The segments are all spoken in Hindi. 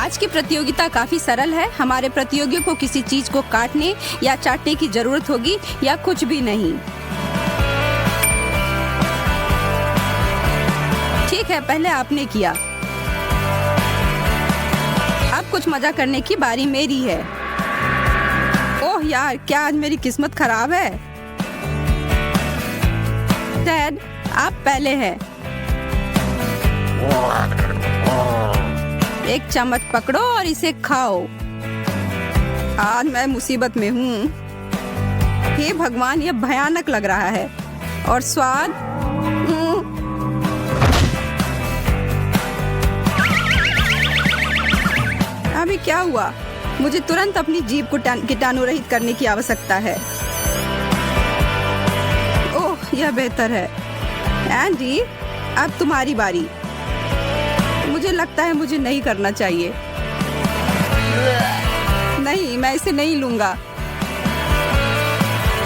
आज की प्रतियोगिता काफी सरल है। हमारे प्रतियोगियों को किसी चीज को काटने या चाटने की जरूरत होगी या कुछ भी नहीं। ठीक है, पहले आपने किया। अब कुछ मजा करने की बारी मेरी है। ओह यार, क्या आज मेरी किस्मत खराब है। टेड, आप पहले हैं। एक चम्मच पकड़ो और इसे खाओ। आज मैं मुसीबत में हूँ। हे भगवान, यह भयानक लग रहा है। और स्वाद अभी क्या हुआ? मुझे तुरंत अपनी जीभ को कीटाणु रहित करने की आवश्यकता है। ओह, यह बेहतर है। एंडी, अब तुम्हारी बारी। मुझे लगता है मुझे नहीं करना चाहिए। नहीं, मैं इसे नहीं लूंगा।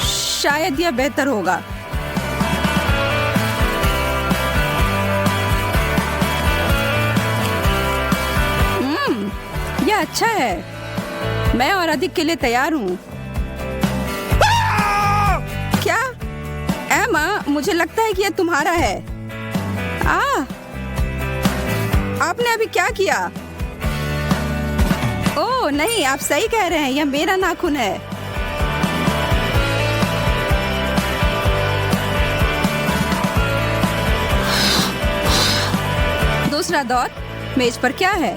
शायद यह बेहतर होगा। यह अच्छा है। मैं और अधिक के लिए तैयार हूँ। क्या? एमा, मुझे लगता है कि यह तुम्हारा है। आपने अभी क्या किया? ओह नहीं, आप सही कह रहे हैं, यह मेरा नाखून है। दूसरा दौर मेज पर क्या है?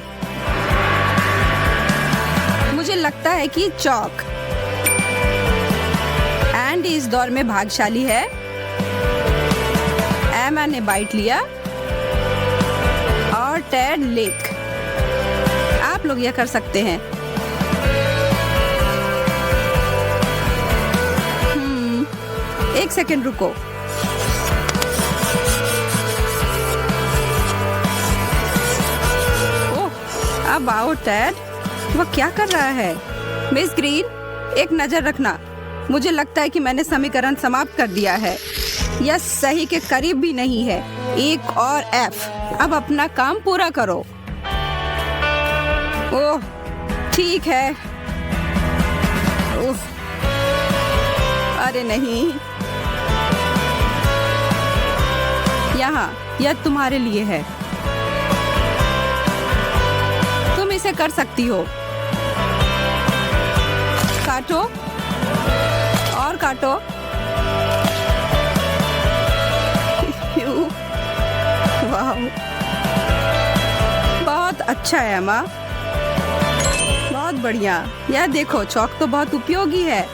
मुझे लगता है कि चौक। एंडी इस दौर में भाग्यशाली है। एमा ने बाइट लिया और टेड लिक। आप लोग यह कर सकते हैं। एक सेकंड रुको। ओह, अब आओ टेड। वह क्या कर रहा है? मिस ग्रीन, एक नजर रखना। मुझे लगता है कि मैंने समीकरण समाप्त कर दिया है। यह सही के करीब भी नहीं है। एक और एफ। अब अपना काम पूरा करो। ओह, ठीक है। ओह, अरे नहीं। यहाँ, यह तुम्हारे लिए है। तुम इसे कर सकती हो। काटो और काटो। वाह, बहुत अच्छा है एमा। बहुत बढ़िया। यह देखो, चौक तो बहुत उपयोगी है।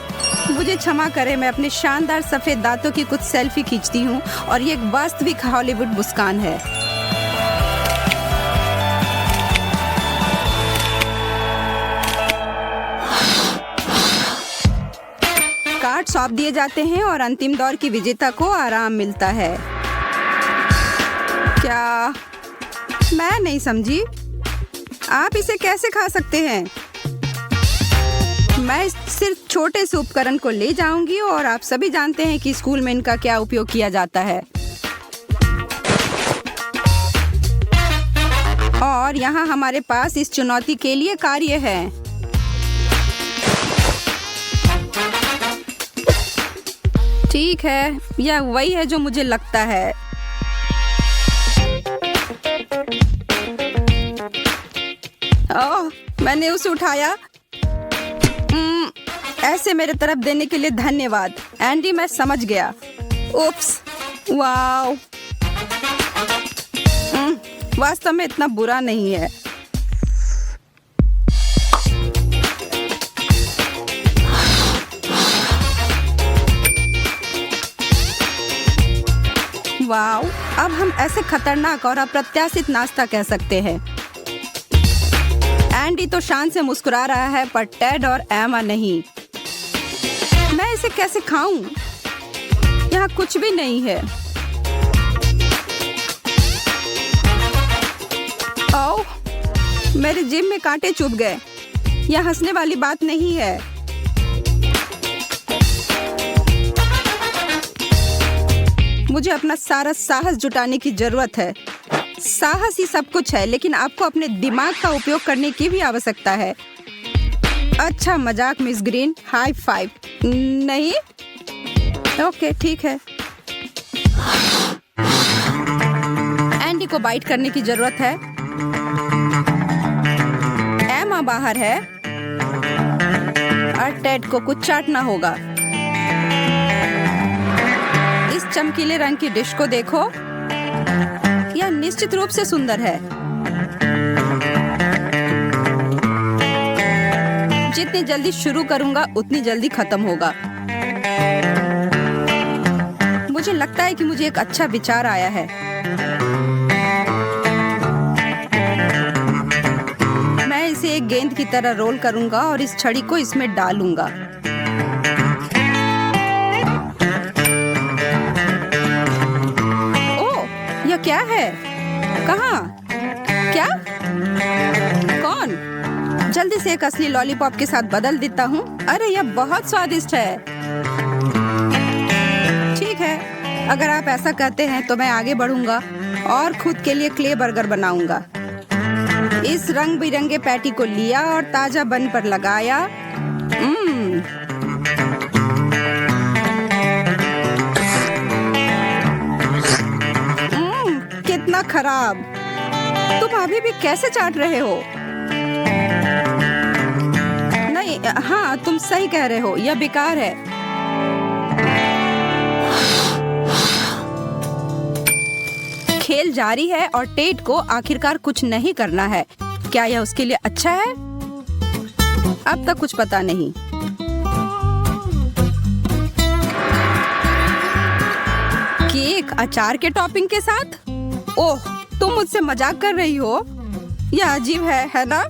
मुझे क्षमा करें, मैं अपने शानदार सफेद दांतों की कुछ सेल्फी खींचती हूँ और ये एक वास्तविक हॉलीवुड मुस्कान है। कार्ड सौंप दिए जाते हैं और अंतिम दौर की विजेता को आराम मिलता है। क्या? मैं नहीं समझी। आप इसे कैसे खा सकते हैं? मैं सिर्फ छोटे से उपकरण को ले जाऊंगी और आप सभी जानते हैं कि स्कूल में इनका क्या उपयोग किया जाता है। और यहाँ हमारे पास इस चुनौती के लिए कार्य है। ठीक है, यह वही है जो मुझे लगता है। ओह, मैंने उसे उठाया। ऐसे मेरे तरफ देने के लिए धन्यवाद एंडी, मैं समझ गया। उप्स, वाओ। वास्तव में इतना बुरा नहीं है। वाओ, अब हम ऐसे खतरनाक और अप्रत्याशित नाश्ता कह सकते हैं। एंडी तो शान से मुस्कुरा रहा है, पर टेड और एमा नहीं। मैं इसे कैसे खाऊं? यहाँ कुछ भी नहीं है। ओह, मेरे जिम में कांटे चुभ गए। यह हंसने वाली बात नहीं है। मुझे अपना सारा साहस जुटाने की जरूरत है। साहस ही सब कुछ है, लेकिन आपको अपने दिमाग का उपयोग करने की भी आवश्यकता है। अच्छा मजाक मिस ग्रीन, हाई फाइव। नहीं, ओके ठीक है। एंडी को बाइट करने की जरूरत है। एमा बाहर है और टेड को कुछ चाटना होगा। इस चमकीले रंग की डिश को देखो, यह निश्चित रूप से सुंदर है। जितनी जल्दी शुरू करूंगा उतनी जल्दी खत्म होगा। मुझे लगता है कि मुझे एक अच्छा विचार आया है। मैं इसे एक गेंद की तरह रोल करूंगा और इस छड़ी को इसमें डालूंगा। ओह, यह क्या है? कहाँ? क्या? कौन? जल्दी से एक असली लॉलीपॉप के साथ बदल देता हूँ। अरे यह बहुत स्वादिष्ट है। ठीक है, अगर आप ऐसा कहते हैं तो मैं आगे बढ़ूंगा और खुद के लिए क्ले बर्गर बनाऊंगा। इस रंग बिरंगे पैटी को लिया और ताजा बन पर लगाया। कितना खराब! तुम अभी भी कैसे चाट रहे हो? नहीं, हाँ तुम सही कह रहे हो, यह बेकार है। खेल जारी है और टेड को आखिरकार कुछ नहीं करना है। क्या यह उसके लिए अच्छा है? अब तक कुछ पता नहीं। केक अचार के टॉपिंग के साथ? ओह, तुम मुझसे मजाक कर रही हो? यह अजीब है ना?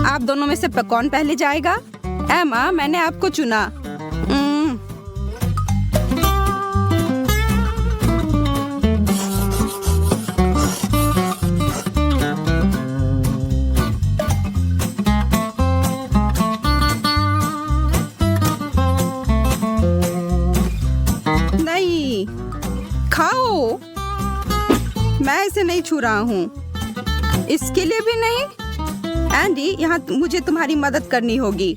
आप दोनों में से कौन पहले जाएगा? एमा, मैंने आपको चुना। नहीं, खाओ। मैं इसे नहीं छू रहा हूँ। इसके लिए भी नहीं। एंडी, यहाँ मुझे तुम्हारी मदद करनी होगी।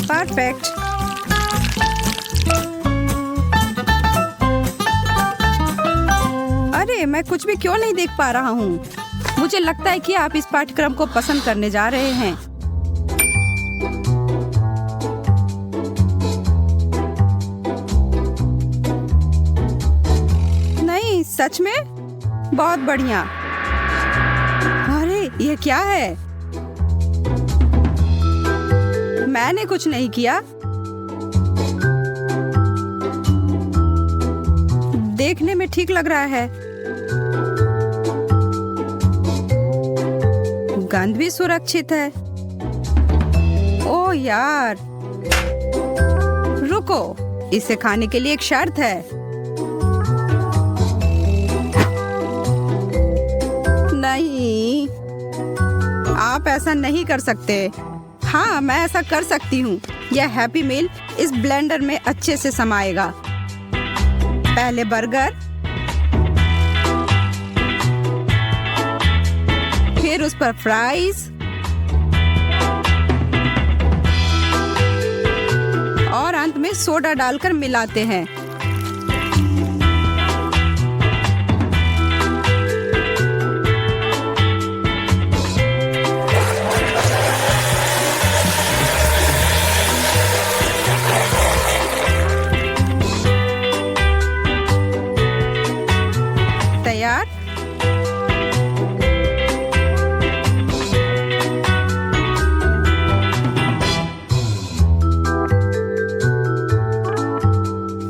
परफेक्ट। अरे, मैं कुछ भी क्यों नहीं देख पा रहा हूँ? मुझे लगता है कि आप इस पाठ्यक्रम को पसंद करने जा रहे हैं। नहीं, सच में? बहुत बढ़िया। अरे, ये क्या है? मैंने कुछ नहीं किया। देखने में ठीक लग रहा है। गंध भी सुरक्षित है। ओह यार, रुको, इसे खाने के लिए एक शर्त है। नहीं, आप ऐसा नहीं कर सकते। हाँ, मैं ऐसा कर सकती हूँ। यह हैप्पी मील इस ब्लेंडर में अच्छे से समाएगा। पहले बर्गर, फिर उस पर फ्राइज और अंत में सोडा डालकर मिलाते हैं। तैयार?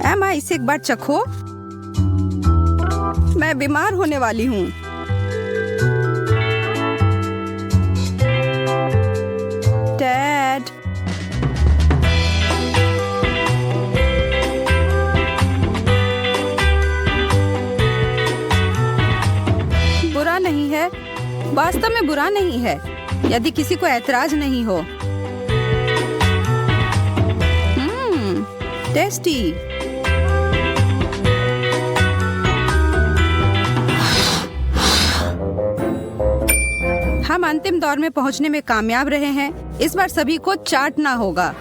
एमा, इसे एक बार चखो। मैं बीमार होने वाली हूँ। डैड, बुरा नहीं है, वास्तव में बुरा नहीं है, यदि किसी को ऐतराज नहीं हो। टेस्टी। हम अंतिम दौर में पहुंचने में कामयाब रहे हैं। इस बार सभी को चाटना होगा।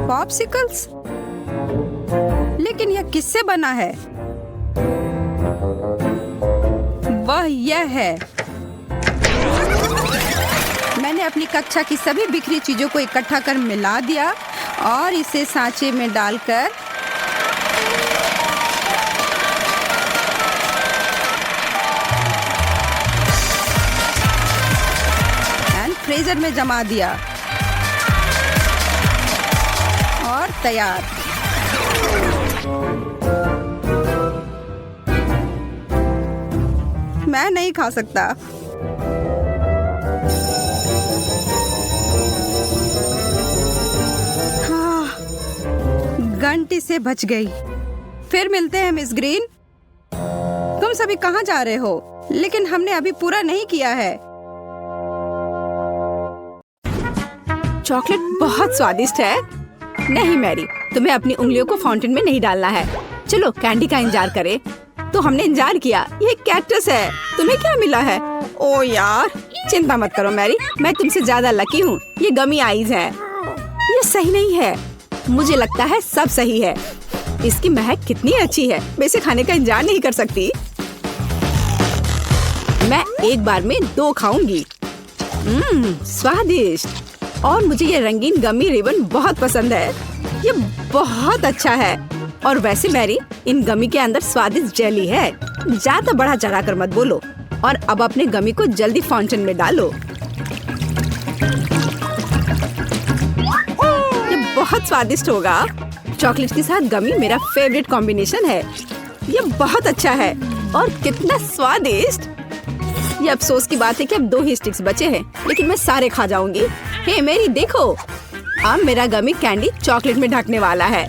पॉप्सिकल्स? लेकिन यह किससे बना है? वह यह है। मैंने अपनी कक्षा की सभी बिखरी चीजों को इकट्ठा कर मिला दिया और इसे सांचे में डालकर फ्रीजर में जमा दिया और तैयार। मैं नहीं खा सकता। हाँ, घंटी से बच गई। फिर मिलते हैं मिस ग्रीन। तुम सभी कहाँ जा रहे हो? लेकिन हमने अभी पूरा नहीं किया है। चॉकलेट बहुत स्वादिष्ट है। नहीं मैरी, तुम्हें अपनी उंगलियों को फाउंटेन में नहीं डालना है। चलो कैंडी का इंतजार करें। तो हमने इंतजार किया। ये कैक्टस है। तुम्हें क्या मिला है? ओ यार, चिंता मत करो मैरी, मैं तुमसे ज्यादा लकी हूँ। ये गमी आइज है। ये सही नहीं है। मुझे लगता है सब सही है। इसकी महक कितनी अच्छी है। मैं इसे खाने का इंतजार नहीं कर सकती। मैं एक बार में 2 खाऊंगी। स्वादिष्ट। और मुझे ये रंगीन गमी रिबन बहुत पसंद है। ये बहुत अच्छा है। और वैसे मैरी, इन गमी के अंदर स्वादिष्ट जेली है। ज्यादा बढ़ा चढ़ा कर मत बोलो। और अब अपने गमी को जल्दी फाउंटेन में डालो। ये बहुत स्वादिष्ट होगा। चॉकलेट के साथ गमी मेरा फेवरेट कॉम्बिनेशन है। ये बहुत अच्छा है। और कितना स्वादिष्ट। ये अफसोस की बात है कि अब 2 ही स्टिक्स बचे हैं, लेकिन मैं सारे खा जाऊंगी। हे मेरी देखो, अब मेरा गमी कैंडी चॉकलेट में ढकने वाला है।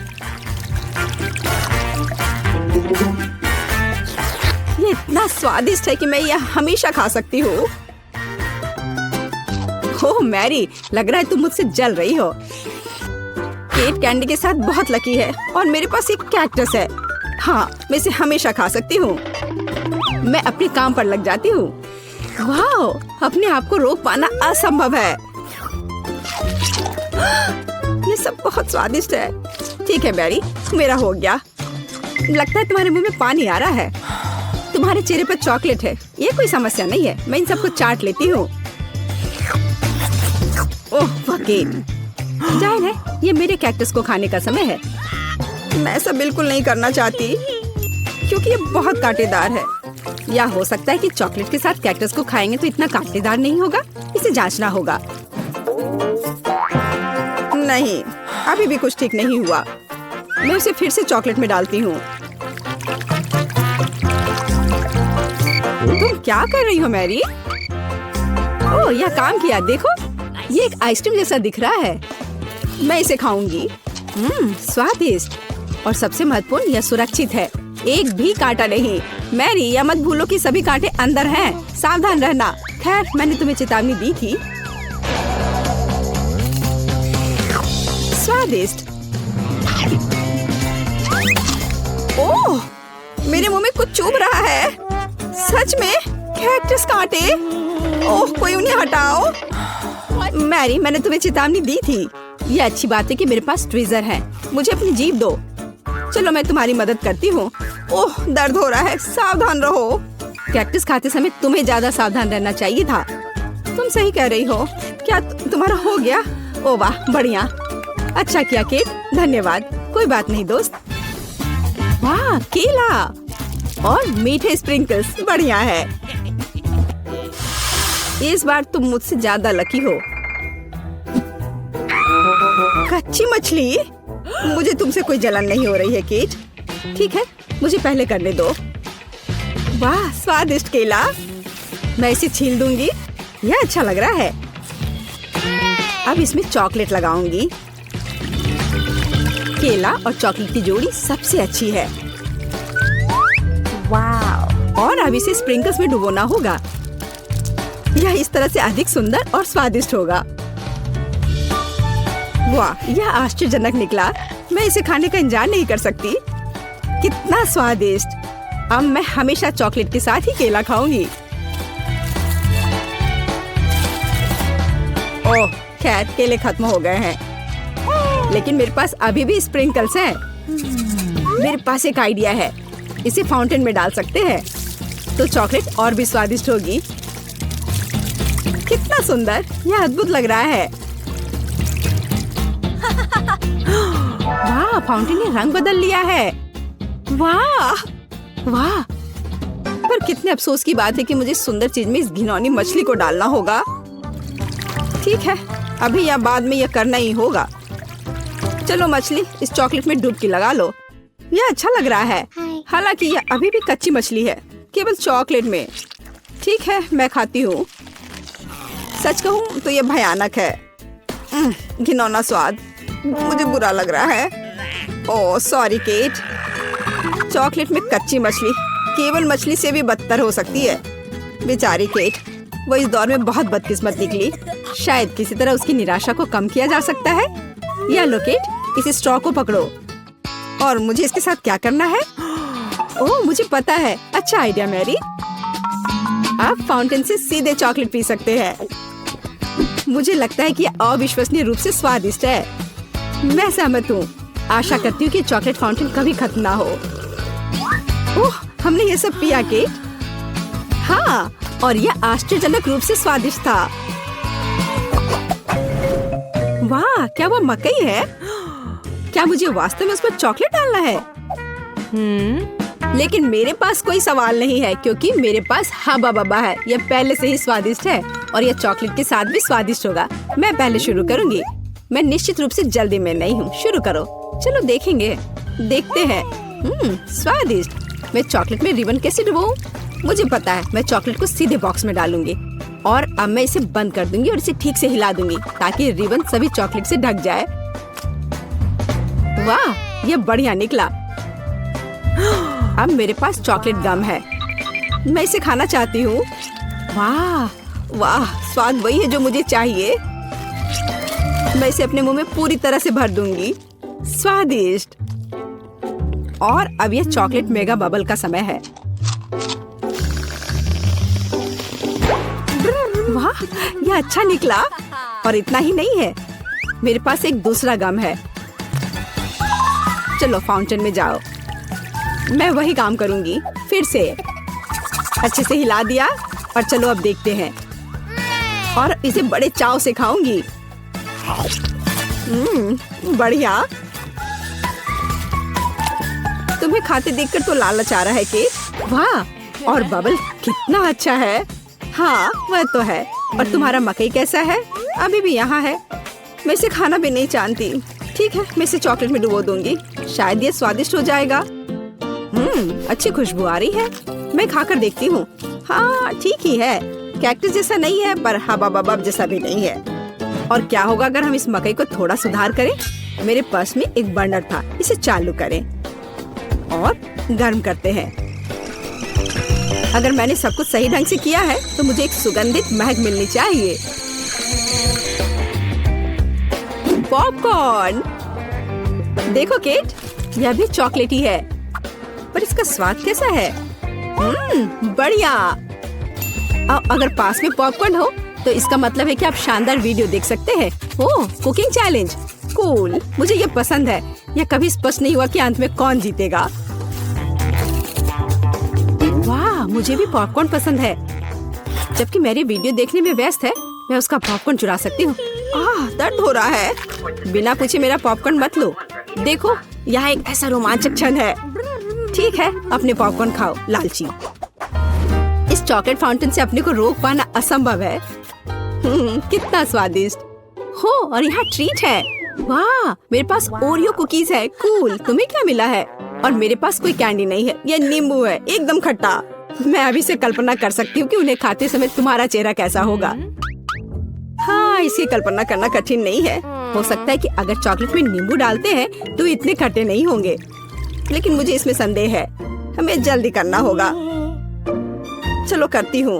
ये इतना स्वादिष्ट है कि मैं यह हमेशा खा सकती हूँ। ओह मैरी, लग रहा है तुम मुझसे जल रही हो। केट कैंडी के साथ बहुत लकी है और मेरे पास एक कैक्टस है। हाँ, मैं इसे हमेशा खा सकती हूँ। मैं अपने काम पर लग जाती हूँ। वाह, अपने आप को रोक पाना असंभव है। ये सब बहुत स्वादिष्ट है। ठीक है मैरी, मेरा हो गया। लगता है तुम्हारे मुंह में पानी आ रहा है। तुम्हारे चेहरे पर चॉकलेट है। ये कोई समस्या नहीं है। मैं इन सबको चाट लेती हूँ। ओह वकील, जाहिर है ये मेरे कैक्टस को खाने का समय है। मैं ऐसा बिल्कुल नहीं करना चाहती क्योंकि ये बहुत कांटेदार है। या हो सकता है कि चॉकलेट के साथ कैक्टस को खाएंगे तो इतना कांटेदार नहीं होगा। इसे जांचना होगा। नहीं, अभी भी कुछ ठीक नहीं हुआ। मैं उसे फिर से चॉकलेट में डालती हूँ। तुम क्या कर रही हो मैरी? ओह, यह काम किया। देखो, ये एक आइसक्रीम जैसा दिख रहा है। मैं इसे खाऊंगी। स्वादिष्ट। और सबसे महत्वपूर्ण, यह सुरक्षित है। एक भी कांटा नहीं। मैरी, यह मत भूलो कि सभी कांटे अंदर हैं। सावधान रहना। खैर, मैंने तुम्हें चेतावनी दी थी। स्वादिष्ट। ओह, मेरे मुंह में कुछ चुभ रहा है। सच में कैक्टस कांटे। ओह, कोई उन्हें हटाओ। मैरी, मैंने तुम्हें चेतावनी दी थी। ये अच्छी बात है कि मेरे पास ट्विज़र है। मुझे अपनी जीभ दो। चलो, मैं तुम्हारी मदद करती हूँ। ओह, दर्द हो रहा है। सावधान रहो। कैक्टस खाते समय तुम्हें ज्यादा सावधान रहना चाहिए था। तुम सही कह रही हो। क्या तुम्हारा हो गया? ओह वाह, बढ़िया। अच्छा किया केट, धन्यवाद। कोई बात नहीं दोस्त। वाह, केला और मीठे स्प्रिंकल्स, बढ़िया है। इस बार तुम मुझसे ज्यादा लकी हो। कच्ची मछली? मुझे तुमसे कोई जलन नहीं हो रही है केट। ठीक है, मुझे पहले करने दो। वाह, स्वादिष्ट केला। मैं इसे छील दूंगी। यह अच्छा लग रहा है। अब इसमें चॉकलेट लगाऊंगी। केला और चॉकलेट की जोड़ी सबसे अच्छी है। वाह! और अब इसे स्प्रिंकल्स में डुबोना होगा। यह इस तरह से अधिक सुंदर और स्वादिष्ट होगा। वाह, यह आश्चर्यजनक निकला। मैं इसे खाने का इंतजार नहीं कर सकती। कितना स्वादिष्ट। अब मैं हमेशा चॉकलेट के साथ ही केला खाऊंगी। ओह, खैर केले खत्म हो गए हैं, लेकिन मेरे पास अभी भी स्प्रिंकल्स हैं। मेरे पास एक आइडिया है, इसे फाउंटेन में डाल सकते हैं तो चॉकलेट और भी स्वादिष्ट होगी। कितना सुंदर, यह अद्भुत लग रहा है। वाह, फाउंटेन ने रंग बदल लिया है। वाह वाह, पर कितने अफसोस की बात है कि मुझे सुंदर चीज में इस घिनौनी मछली को डालना होगा। ठीक है, अभी या बाद में यह करना ही होगा। चलो मछली, इस चॉकलेट में डुबकी लगा लो। यह अच्छा लग रहा है, हालांकि यह अभी भी कच्ची मछली है, केवल चॉकलेट में। ठीक है, मैं खाती हूँ। सच कहूँ तो यह भयानक है। घिनौना स्वाद, मुझे बुरा लग रहा है। Oh sorry cat. चॉकलेट में कच्ची मछली केवल मछली से भी बदतर हो सकती है। बेचारी केट, वो इस दौर में बहुत बदकिस्मत निकली। शायद किसी तरह उसकी निराशा को कम किया जा सकता है। या लो केट, इस स्ट्रॉ को पकड़ो। और मुझे इसके साथ क्या करना है? ओह मुझे पता है, अच्छा आइडिया मैरी। आप फाउंटेन से सीधे चॉकलेट पी सकते हैं। मुझे लगता है कि यह अविश्वसनीय रूप से स्वादिष्ट है। मैं सहमत हूँ। आशा करती हूँ कि चॉकलेट फाउंटेन कभी खत्म ना हो। ओह, हमने ये सब पिया केट। हाँ, और यह आश्चर्यजनक रूप से स्वादिष्ट था। वाह, क्या वो मकई है? क्या मुझे वास्तव में उस पर चॉकलेट डालना है? लेकिन मेरे पास कोई सवाल नहीं है, क्योंकि मेरे पास हबा बबा है। यह पहले से ही स्वादिष्ट है और यह चॉकलेट के साथ भी स्वादिष्ट होगा। मैं पहले शुरू करूंगी। मैं निश्चित रूप से जल्दी में नहीं हूँ। शुरू करो। चलो देखेंगे, देखते हैं। स्वादिष्ट। मैं चॉकलेट में रिबन कैसे डुबाऊं? मुझे पता है, मैं चॉकलेट को सीधे बॉक्स में डालूंगी और अब मैं इसे बंद कर दूंगी और इसे ठीक से हिला दूंगी ताकि रिबन सभी चॉकलेट से ढक जाए। वाह, यह बढ़िया निकला। अब मेरे पास चॉकलेट गम है। मैं इसे खाना चाहती हूँ। वाह वाह, स्वाद वही है जो मुझे चाहिए। मैं इसे अपने मुंह में पूरी तरह से भर दूंगी। स्वादिष्ट। और अब यह चॉकलेट मेगा बबल का समय है। वाह, यह अच्छा निकला। और इतना ही नहीं है, मेरे पास एक दूसरा गम है। चलो फाउंटेन में जाओ। मैं वही काम करूंगी फिर से। अच्छे से हिला दिया और चलो अब देखते हैं। और इसे बड़े चाव से खाऊंगी। बढ़िया। तुम्हें खाते देखकर तो लालच आ रहा है कि वाह, और बबल कितना अच्छा है। हाँ वह तो है। और तुम्हारा मकई कैसा है? अभी भी यहाँ है। मैं इसे खाना भी नहीं जानती। ठीक है, मैं इसे चॉकलेट में डुबो दूंगी। शायद ये स्वादिष्ट हो जाएगा। अच्छी खुशबू आ रही है। मैं खाकर देखती हूँ। हाँ ठीक ही है, कैक्टस जैसा नहीं है पर हबा बबा जैसा भी नहीं है। और क्या होगा अगर हम इस मकई को थोड़ा सुधार करें? मेरे पास में एक बर्नर था, इसे चालू करें और गर्म करते हैं। अगर मैंने सब कुछ सही ढंग से किया है तो मुझे एक सुगंधित महक मिलनी चाहिए। पॉपकॉर्न। देखो केट, यह भी चॉकलेटी है, पर इसका स्वाद कैसा है? बढ़िया। अगर पास में पॉपकॉर्न हो तो इसका मतलब है कि आप शानदार वीडियो देख सकते हैं। ओह, कुकिंग चैलेंज, कूल। मुझे ये पसंद है। यह कभी स्पष्ट नहीं हुआ कि अंत में कौन जीतेगा। वाह, मुझे भी पॉपकॉर्न पसंद है। जबकि मेरी वीडियो देखने में व्यस्त है, मैं उसका पॉपकॉर्न चुरा सकती हूँ। दर्द हो रहा है। बिना पूछे मेरा पॉपकॉर्न मत लो। देखो, यहाँ एक ऐसा रोमांचक क्षण है। ठीक है, अपने पॉपकॉर्न खाओ, लालची। इस चॉकलेट फाउंटेन से अपने को रोक पाना असंभव है। कितना स्वादिष्ट हो। और यहाँ ट्रीट है। वाह, मेरे पास ओरियो कुकीज है। कूल। तुम्हें क्या मिला है? और मेरे पास कोई कैंडी नहीं है। यह नींबू है, एकदम खट्टा। मैं अभी से कल्पना कर सकती हूँ कि उन्हें खाते समय तुम्हारा चेहरा कैसा होगा। हाँ, इसकी कल्पना करना कठिन नहीं है। हो सकता है कि अगर चॉकलेट में नींबू डालते हैं तो इतने खट्टे नहीं होंगे, लेकिन मुझे इसमें संदेह है। हमें जल्दी करना होगा। चलो करती हूँ।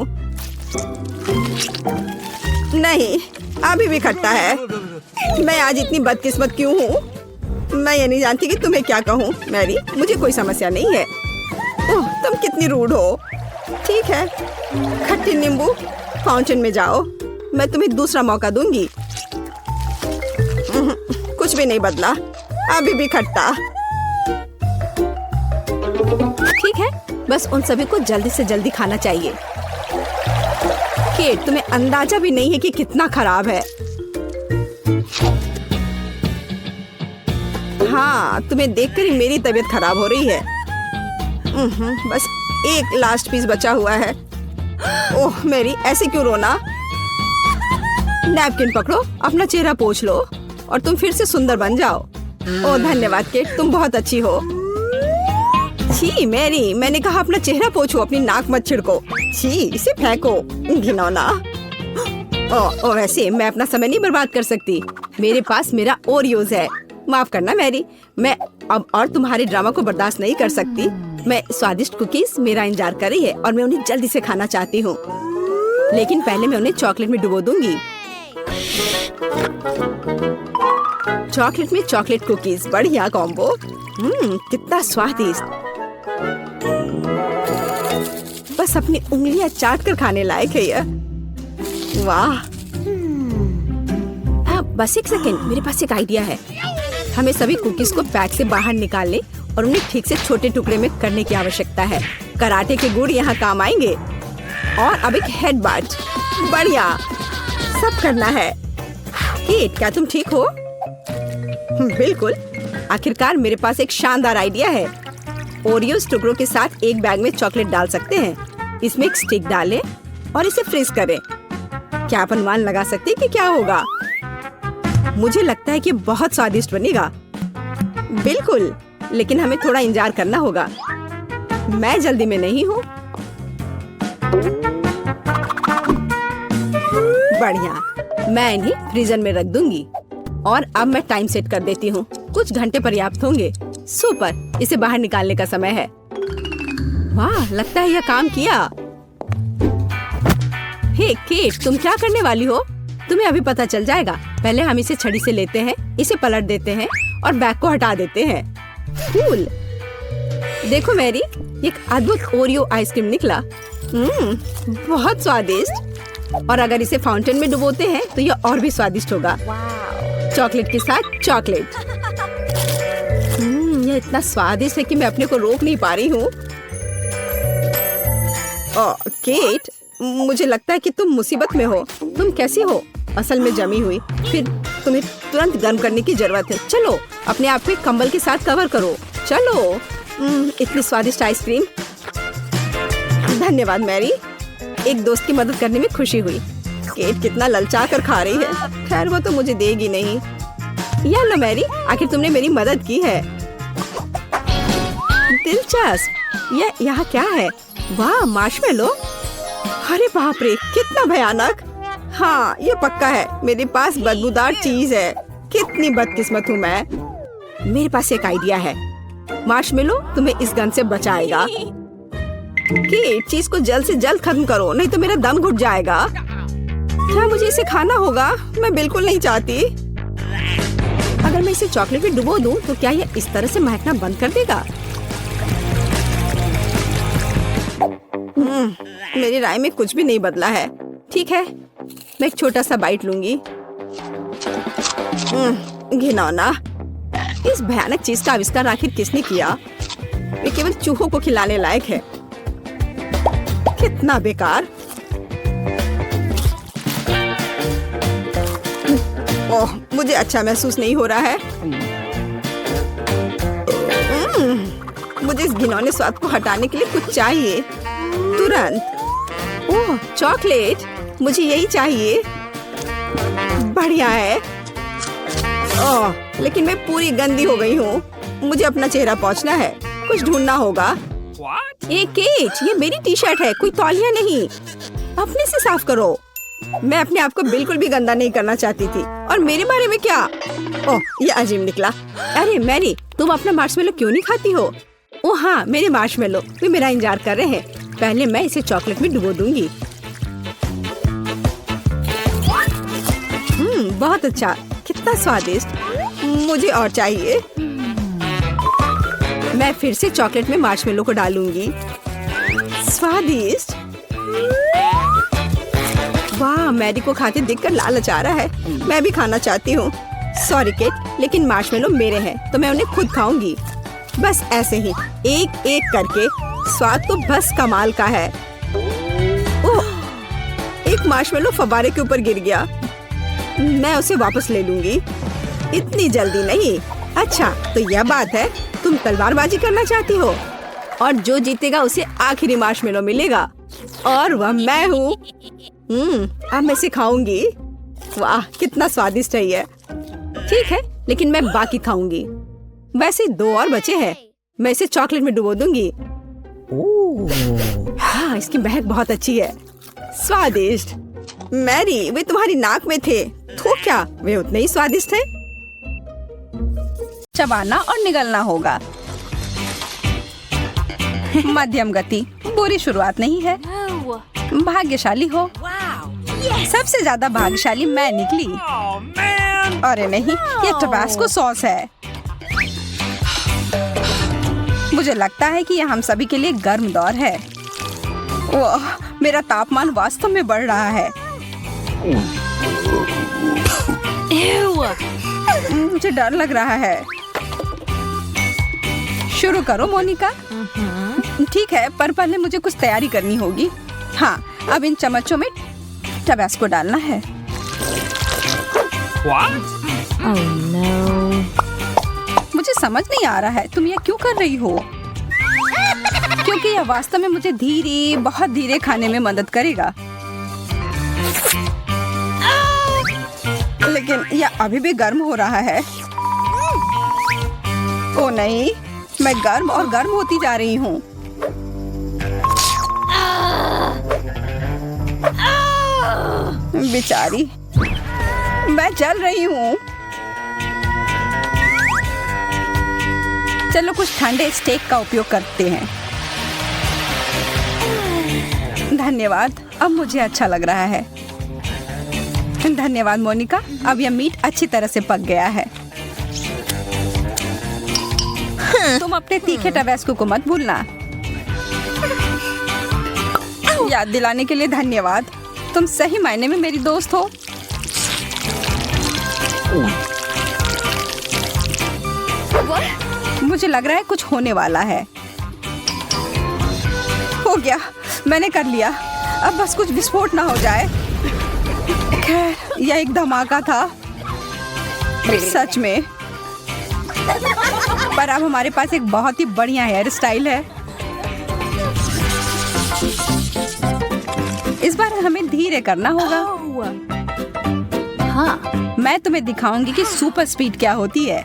नहीं, अभी भी खट्टा है। मैं आज इतनी बदकिस्मत क्यों हूँ? मैं ये नहीं जानती कि तुम्हें क्या कहूँ मैरी, मुझे कोई समस्या नहीं है। ओह, तुम कितनी रूड हो। ठीक है, खट्टी नींबू फाउंटेन में जाओ, मैं तुम्हें दूसरा मौका दूंगी। कुछ भी नहीं बदला, अभी भी खट्टा। ठीक है, बस उन सभी को जल्दी से जल्दी खाना चाहिए। केट, तुम्हें अंदाजा भी नहीं है कि कितना खराब है। हाँ, तुम्हें देखकर ही मेरी तबीयत खराब हो रही है। बस एक लास्ट पीस बचा हुआ है। ओह मेरी, ऐसे क्यों रोना? नैपकिन पकड़ो, अपना चेहरा पोंछ लो और तुम फिर से सुंदर बन जाओ। ओह धन्यवाद केट, तुम बहुत अच्छी हो। छी मैरी, मैंने कहा अपना चेहरा पोंछो, अपनी नाक मत छिड़को। छी, इसे फेंको, घिनौना। ओह वैसे मैं अपना समय नहीं बर्बाद कर सकती, मेरे पास मेरा ओरियोज है। माफ करना मैरी, मैं अब और तुम्हारे ड्रामा को बर्दाश्त नहीं कर सकती। मैं स्वादिष्ट कुकीज मेरा इंतजार कर रही है और मैं उन्हें जल्दी से खाना चाहती हूँ, लेकिन पहले मैं उन्हें चॉकलेट में डुबो दूंगी। चॉकलेट में चॉकलेट कुकीज, बढ़िया कॉम्बो। कितना स्वादिष्ट। बस अपनी उंगलियां चाट कर खाने लायक है यह। वाह। बस एक सेकेंड, मेरे पास एक आइडिया है। हमें सभी कुकीज को पैक से बाहर निकालने और उन्हें ठीक से छोटे टुकड़े में करने की आवश्यकता है। कराटे के गुण यहाँ काम आएंगे। और अब एक हेड बाट, बढ़िया, सब करना है। केट, क्या तुम ठीक हो? बिल्कुल, आखिरकार मेरे पास एक शानदार आइडिया है। ओरियोस टुकड़ों के साथ एक बैग में चॉकलेट डाल सकते हैं। इसमें एक स्टिक डालें और इसे फ्रीज करें। क्या आप अनुमान लगा सकते हैं कि क्या होगा? मुझे लगता है कि बहुत स्वादिष्ट बनेगा। बिल्कुल, लेकिन हमें थोड़ा इंतजार करना होगा। मैं जल्दी में नहीं हूँ। बढ़िया, मैं इन्हें फ्रीजर में रख दूंगी और अब मैं टाइम सेट कर देती हूँ। कुछ घंटे पर्याप्त होंगे। सुपर, इसे बाहर निकालने का समय है। वाह, लगता है यह काम किया। हे केट, तुम क्या करने वाली हो? तुम्हें अभी पता चल जाएगा। पहले हम इसे छड़ी से लेते हैं, इसे पलट देते हैं और बैग को हटा देते हैं। कूल। देखो मैरी, एक अद्भुत ओरियो आइसक्रीम निकला। बहुत स्वादिष्ट। और अगर इसे फाउंटेन में डुबोते हैं तो यह और भी स्वादिष्ट होगा। चॉकलेट के साथ चॉकलेट। यह इतना स्वादिष्ट है कि मैं अपने को रोक नहीं पा रही हूँ। केट, मुझे लगता है कि तुम मुसीबत में हो। तुम कैसी हो? असल में जमी हुई, फिर तुम्हें तुरंत गर्म करने की जरूरत है। चलो, अपने आप को कंबल के साथ कवर करो। चलो। इतनी स्वादिष्ट आइसक्रीम। धन्यवाद मैरी, एक दोस्त की मदद करने में खुशी हुई। केट कितना ललचा कर खा रही है। खैर, वो तो मुझे देगी नहीं। या लो मैरी, आखिर तुमने मेरी मदद की है। दिलचस्प। यह यहाँ क्या है? वाह, मार्शमेलो। अरे बाप रे, कितना भयानक। हाँ, ये पक्का है, मेरे पास बदबूदार चीज है। कितनी बदकिस्मत हूँ मैं। मेरे पास एक आइडिया है। मार्शमेलो तुम्हें इस गन से बचाएगा। केट, चीज को जल्द से जल्द खत्म करो, नहीं तो मेरा दम घुट जाएगा। क्या मुझे इसे खाना होगा? मैं बिल्कुल नहीं चाहती। अगर मैं इसे चॉकलेट में डुबो दूं, तो क्या यह इस तरह से महकना बंद कर देगा? मेरी राय में कुछ भी नहीं बदला है। ठीक है, मैं एक छोटा सा बाइट लूंगी। घिनौना। इस भयानक चीज का आविष्कार आखिर किसने किया? ये केवल चूहों को खिलाने लायक है। कितना बेकार। ओह, मुझे अच्छा महसूस नहीं हो रहा है। मुझे इस घिनौने स्वाद को हटाने के लिए कुछ चाहिए, तुरंत। ओह, चॉकलेट, मुझे यही चाहिए। बढ़िया है। ओह, लेकिन मैं पूरी गंदी हो गई हूँ। मुझे अपना चेहरा पोंछना है, कुछ ढूंढना होगा। एक केट, ये मेरी टी शर्ट है, कोई तौलिया नहीं। अपने से साफ करो। मैं अपने आप को बिल्कुल भी गंदा नहीं करना चाहती थी। और मेरे बारे में क्या? ओह, ये अजीब निकला। अरे मैरी, तुम अपना मार्शमेलो क्यों नहीं खाती हो? ओह हाँ, मेरे मार्शमेलो, वे मेरा इंतजार कर रहे हैं। पहले मैं इसे चॉकलेट में डुबो दूंगी। बहुत अच्छा, कितना स्वादिष्ट। मुझे और चाहिए। मैं फिर से चॉकलेट में मार्शमेलो को डालूंगी। स्वादिष्ट। वाह, मैरी को खाते देखकर लालच आ रहा है। मैं भी खाना चाहती हूँ। सॉरी केट, लेकिन मार्शमेलो मेरे हैं तो मैं उन्हें खुद खाऊंगी। बस ऐसे ही एक एक करके। स्वाद तो बस कमाल का है। ओह, एक मार्शमेलो फव्वारे के ऊपर गिर गया। मैं उसे वापस ले लूंगी। इतनी जल्दी नहीं। अच्छा, तो यह बात है, तुम तलवारबाजी करना चाहती हो और जो जीतेगा उसे आखिरी मार्शमेलो मिलेगा और वह मैं हूँ। अब मैं इसे खाऊंगी। वाह, कितना स्वादिष्ट है ये। ठीक है, लेकिन मैं बाकी खाऊंगी। वैसे 2 और बचे हैं। मैं इसे चॉकलेट में डुबो दूंगी। हाँ, इसकी महक बहुत अच्छी है। स्वादिष्ट। मैरी, वे तुम्हारी नाक में थे तो क्या वे उतने ही स्वादिष्ट है? चबाना और निगलना होगा। मध्यम गति, बुरी शुरुआत नहीं है। भाग्यशाली हो। सबसे ज्यादा भाग्यशाली मैं निकली। अरे नहीं, ये टबास्को सॉस है। मुझे लगता है कि यह हम सभी के लिए गर्म दौर है। वाह, मेरा तापमान वास्तव में बढ़ रहा है। मुझे डर लग रहा है। शुरू करो मोनिका। ठीक है, पर पहले मुझे कुछ तैयारी करनी होगी। हाँ, अब इन चम्मचों में टबास्को डालना है। Oh no. मुझे समझ नहीं आ रहा है तुम यह क्यों कर रही हो, क्योंकि यह वास्तव में मुझे धीरे, बहुत धीरे खाने में मदद करेगा। लेकिन यह अभी भी गर्म हो रहा है। ओ नहीं, मैं गर्म और गर्म होती जा रही हूँ। बेचारी, मैं जल रही हूँ। चलो कुछ ठंडे स्टेक का उपयोग करते हैं। धन्यवाद, अब मुझे अच्छा लग रहा है। धन्यवाद मोनिका, अब यह मीट अच्छी तरह से पक गया है। तुम अपने तीखे टबास्को को मत भूलना। याद दिलाने के लिए धन्यवाद। तुम सही मायने में मेरी दोस्त हो। मुझे लग रहा है कुछ होने वाला है। हो गया, मैंने कर लिया। अब बस कुछ विस्फोट ना हो जाए। खैर, यह एक धमाका था सच में। पर अब हमारे पास एक बहुत ही बढ़िया हेयर स्टाइल है। इस बार हमें धीरे करना होगा। हाँ, मैं तुम्हें दिखाऊंगी कि सुपर स्पीड क्या होती है।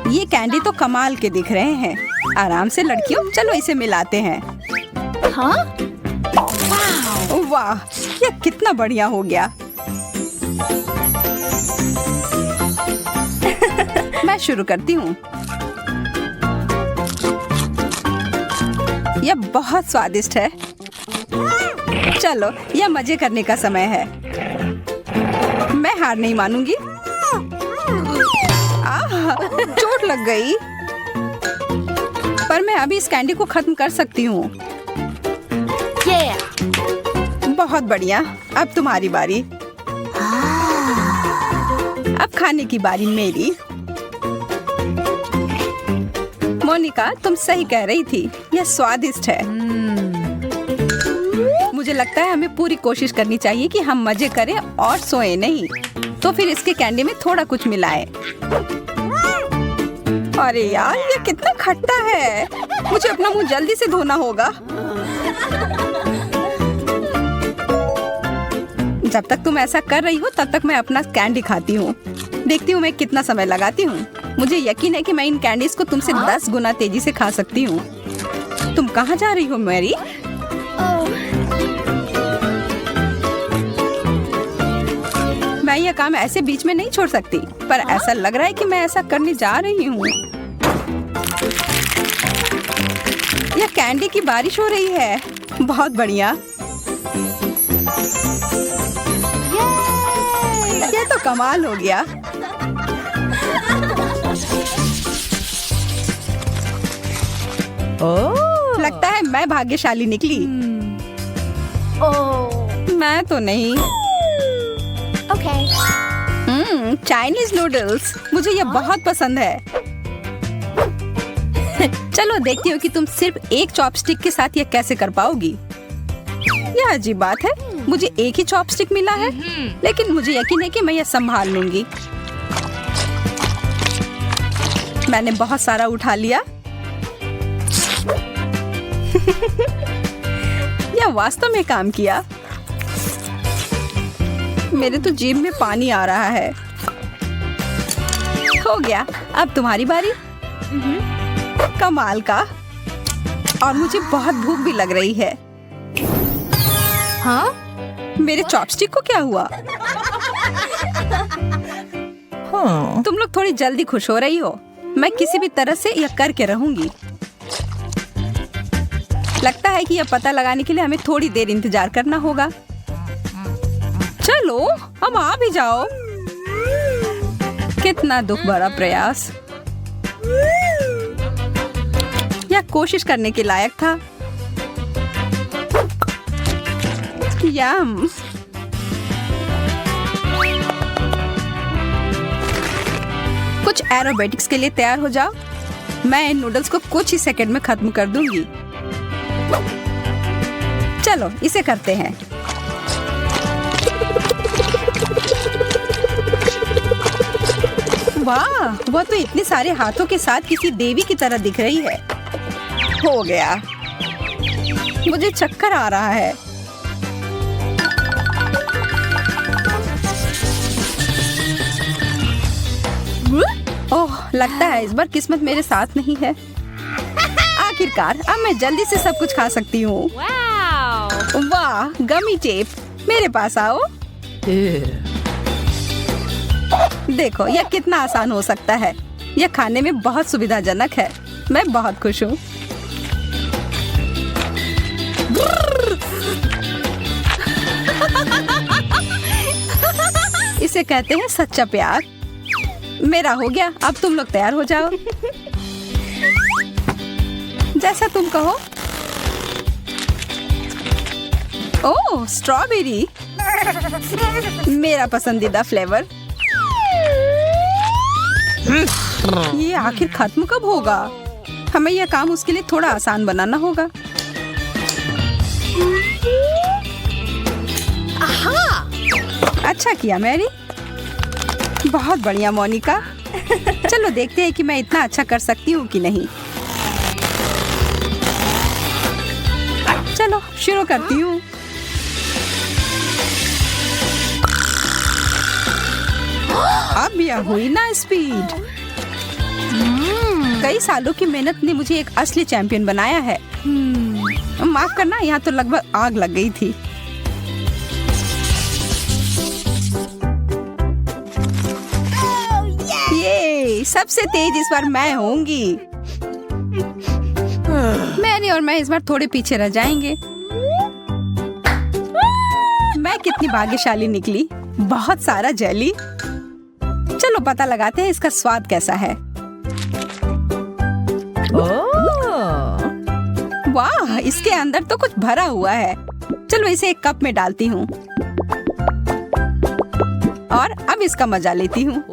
ये कैंडी तो कमाल के दिख रहे हैं। आराम से लड़कियों, चलो इसे मिलाते हैं। हाँ? वाह, ये कितना बढ़िया हो गया। मैं शुरू करती हूँ। यह बहुत स्वादिष्ट है। चलो, यह मजे करने का समय है। मैं हार नहीं मानूंगी। चोट लग गई। पर मैं अभी इस कैंडी को खत्म कर सकती हूँ। बहुत बढ़िया, अब तुम्हारी बारी। अब खाने की बारी मेरी। मोनिका, तुम सही कह रही थी, यह स्वादिष्ट है। मुझे लगता है हमें पूरी कोशिश करनी चाहिए कि हम मजे करें और सोए नहीं। तो फिर इसके कैंडी में थोड़ा कुछ मिलाएं। अरे यार, ये कितना खट्टा है। मुझे अपना मुंह जल्दी से धोना होगा। जब तक तुम ऐसा कर रही हो तब तक मैं अपना कैंडी खाती हूँ। देखती हूँ मैं कितना समय लगाती हूँ। मुझे यकीन है कि मैं इन कैंडीज को तुमसे 10 गुना तेजी से खा सकती हूँ। तुम कहाँ जा रही हो मैरी? मैं यह काम ऐसे बीच में नहीं छोड़ सकती, पर ऐसा लग रहा है कि मैं ऐसा करने जा रही हूँ। यह कैंडी की बारिश हो रही है। बहुत बढ़िया। यह तो कमाल हो गया। Oh. लगता है मैं भाग्यशाली निकली। मैं तो नहीं। Okay. चाइनीज नूडल्स, मुझे ये बहुत पसंद है। चलो देखती हूँ कि तुम सिर्फ एक चॉपस्टिक के साथ ये कैसे कर पाओगी। यह अजीब बात है, मुझे एक ही चॉपस्टिक मिला है, लेकिन मुझे यकीन है कि मैं ये संभाल लूंगी। मैंने बहुत सारा उठा लिया। यह वास्तव में काम किया। मेरे तो जीभ में पानी आ रहा है। हो गया, अब तुम्हारी बारी। कमाल का। और मुझे बहुत भूख भी लग रही है। Huh? मेरे चॉपस्टिक को क्या हुआ? Huh. तुम लोग थोड़ी जल्दी खुश हो रही हो। मैं किसी भी तरह से यह करके रहूंगी। लगता है कि यह पता लगाने के लिए हमें थोड़ी देर इंतजार करना होगा। चलो, अब आ भी जाओ। कितना दुख भरा प्रयास। यह कोशिश करने के लायक था। यम। कुछ एरोबेटिक्स के लिए तैयार हो जाओ। मैं इन नूडल्स को कुछ ही सेकंड में खत्म कर दूंगी। चलो इसे करते हैं। वाह, वह तो इतने सारे हाथों के साथ किसी देवी की तरह दिख रही है। हो गया। मुझे चक्कर आ रहा है। ओह, लगता है इस बार किस्मत मेरे साथ नहीं है। आखिरकार अब मैं जल्दी से सब कुछ खा सकती हूँ। Wow. वाह, गमी टेप, मेरे पास आओ। Ew. देखो यह कितना आसान हो सकता है। यह खाने में बहुत सुविधाजनक है। मैं बहुत खुश हूँ। इसे कहते हैं सच्चा प्यार। मेरा हो गया, अब तुम लोग तैयार हो जाओ। जैसा तुम कहो। ओह, स्ट्रॉबेरी, मेरा पसंदीदा फ्लेवर। ये आखिर खत्म कब होगा? हमें यह काम उसके लिए थोड़ा आसान बनाना होगा। अच्छा किया मैरी। बहुत बढ़िया मोनिका। चलो देखते हैं कि मैं इतना अच्छा कर सकती हूँ कि नहीं। चलो शुरू करती हूँ। अब यह हुई ना स्पीड। कई सालों की मेहनत ने मुझे एक असली चैंपियन बनाया है। माफ करना, यहाँ तो लगभग आग लग गई थी। ये सबसे तेज इस बार मैं होंगी। मैरी और मैं इस बार थोड़े पीछे रह जाएंगे। मैं कितनी भाग्यशाली निकली। बहुत सारा जेली। चलो पता लगाते हैं इसका स्वाद कैसा है। Oh. वाह, इसके अंदर तो कुछ भरा हुआ है। चलो इसे एक कप में डालती हूँ और अब इसका मजा लेती हूँ।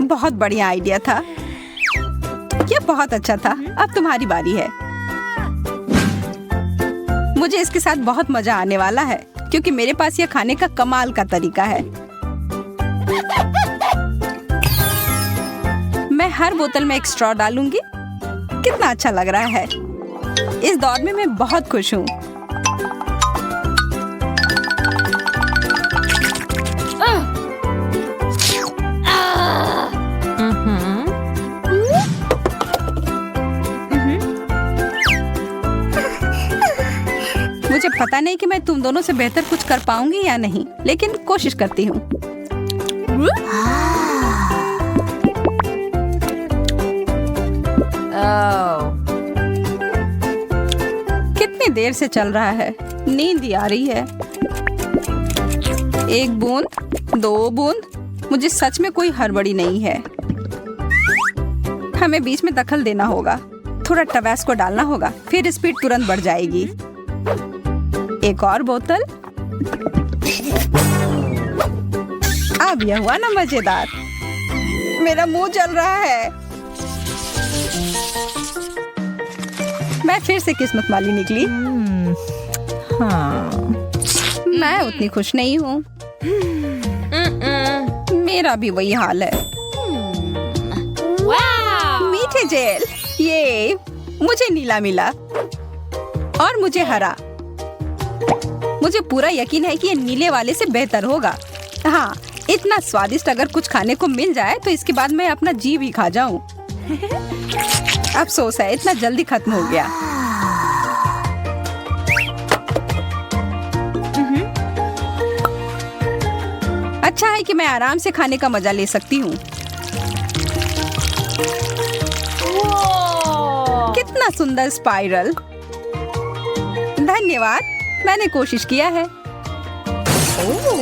बहुत बढ़िया आइडिया था। यह बहुत अच्छा था। अब तुम्हारी बारी है। मुझे इसके साथ बहुत मजा आने वाला है क्योंकि मेरे पास यह खाने का कमाल का तरीका है। मैं हर बोतल में एक स्ट्रॉ डालूंगी। कितना अच्छा लग रहा है। इस दौर में मैं बहुत खुश हूँ। मुझे पता नहीं कि मैं तुम दोनों से बेहतर कुछ कर पाऊंगी या नहीं, लेकिन कोशिश करती हूँ। Oh. कितनी देर से चल रहा है, नींद ही आ रही है। 1 बूंद, 2 बूंद, मुझे सच में कोई हड़बड़ी नहीं है। हमें बीच में दखल देना होगा, थोड़ा टबैस्को डालना होगा, फिर स्पीड तुरंत बढ़ जाएगी। 1 और बोतल। अब यह हुआ ना मजेदार। मेरा मुंह जल रहा है। मैं फिर से किस्मत वाली निकली। हाँ। मैं उतनी खुश नहीं हूँ। मेरा भी वही हाल है। Wow. मीठे जेल, ये मुझे नीला मिला और मुझे हरा। मुझे पूरा यकीन है कि ये नीले वाले से बेहतर होगा। हाँ, इतना स्वादिष्ट अगर कुछ खाने को मिल जाए तो इसके बाद मैं अपना जीव ही खा जाऊं। अफसोस है, इतना जल्दी खत्म हो गया। अच्छा है कि मैं आराम से खाने का मजा ले सकती हूँ। Whoa. कितना सुंदर स्पाइरल। धन्यवाद, मैंने कोशिश किया है।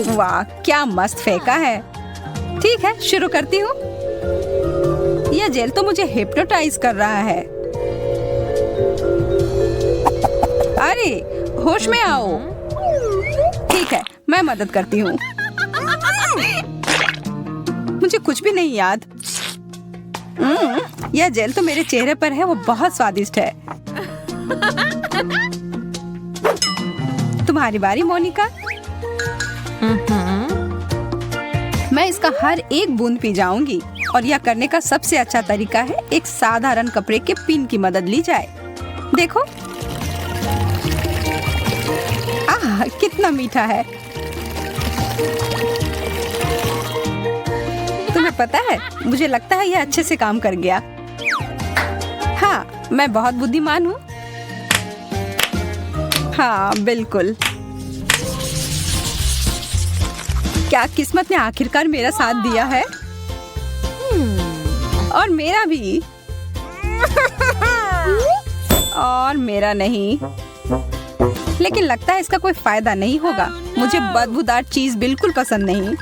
वाह, क्या मस्त फेंका है। ठीक है, शुरू करती हूँ। यह जेल तो मुझे हिप्नोटाइज कर रहा है। अरे, होश में आओ। ठीक है, मैं मदद करती हूँ। मुझे कुछ भी नहीं याद। यह जेल तो मेरे चेहरे पर है, वो बहुत स्वादिष्ट है। तुम्हारी बारी मोनिका। मैं इसका हर एक बूंद पी जाऊंगी और यह करने का सबसे अच्छा तरीका है एक साधारण कपड़े के पिन की मदद ली जाए। देखो, आह, कितना मीठा है। तुम्हें पता है, मुझे लगता है यह अच्छे से काम कर गया। हाँ, मैं बहुत बुद्धिमान हूँ। हाँ, बिल्कुल। क्या किस्मत ने आखिरकार मेरा साथ दिया है? और मेरा भी। और मेरा नहीं। लेकिन लगता है इसका कोई फायदा नहीं होगा। मुझे बदबूदार चीज बिल्कुल पसंद नहीं।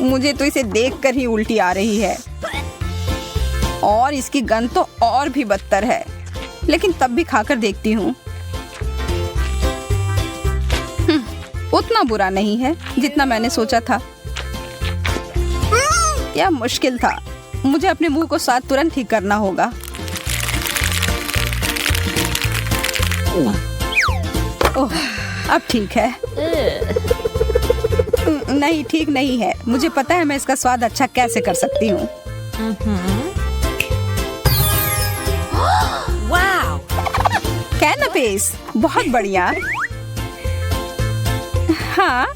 मुझे तो इसे देखकर ही उल्टी आ रही है। और इसकी गंध तो और भी बदतर है। लेकिन तब भी खाकर देखती हूँ। उतना बुरा नहीं है जितना मैंने सोचा था। यह मुश्किल था। मुझे अपने मुंह को साथ तुरंत ठीक करना होगा। ओह, अब ठीक है। नहीं, ठीक नहीं है। मुझे पता है मैं इसका स्वाद अच्छा कैसे कर सकती हूँ। Wow. कैनपेस, बहुत बढ़िया। हाँ,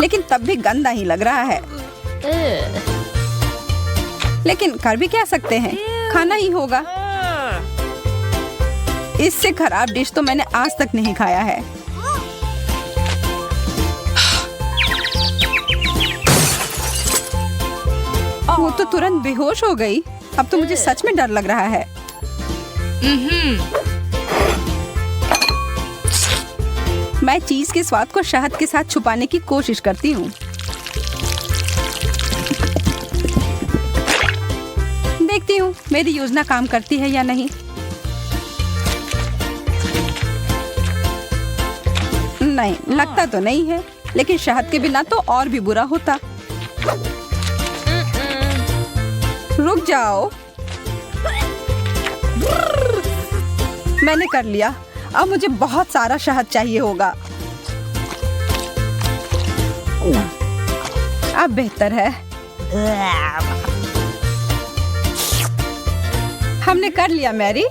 लेकिन तब भी गंदा ही लग रहा है। लेकिन कर भी क्या सकते हैं, खाना ही होगा। इससे खराब डिश तो मैंने आज तक नहीं खाया है। वो तो तुरंत बेहोश हो गई। अब तो मुझे सच में डर लग रहा है। मैं चीज के स्वाद को शहद के साथ छुपाने की कोशिश करती हूँ। देखती हूँ मेरी योजना काम करती है या नहीं। नहीं, लगता तो नहीं है। लेकिन शहद के बिना तो और भी बुरा होता। रुक जाओ। मैंने कर लिया। अब मुझे बहुत सारा शहद चाहिए होगा। अब बेहतर है। हमने कर लिया मैरी।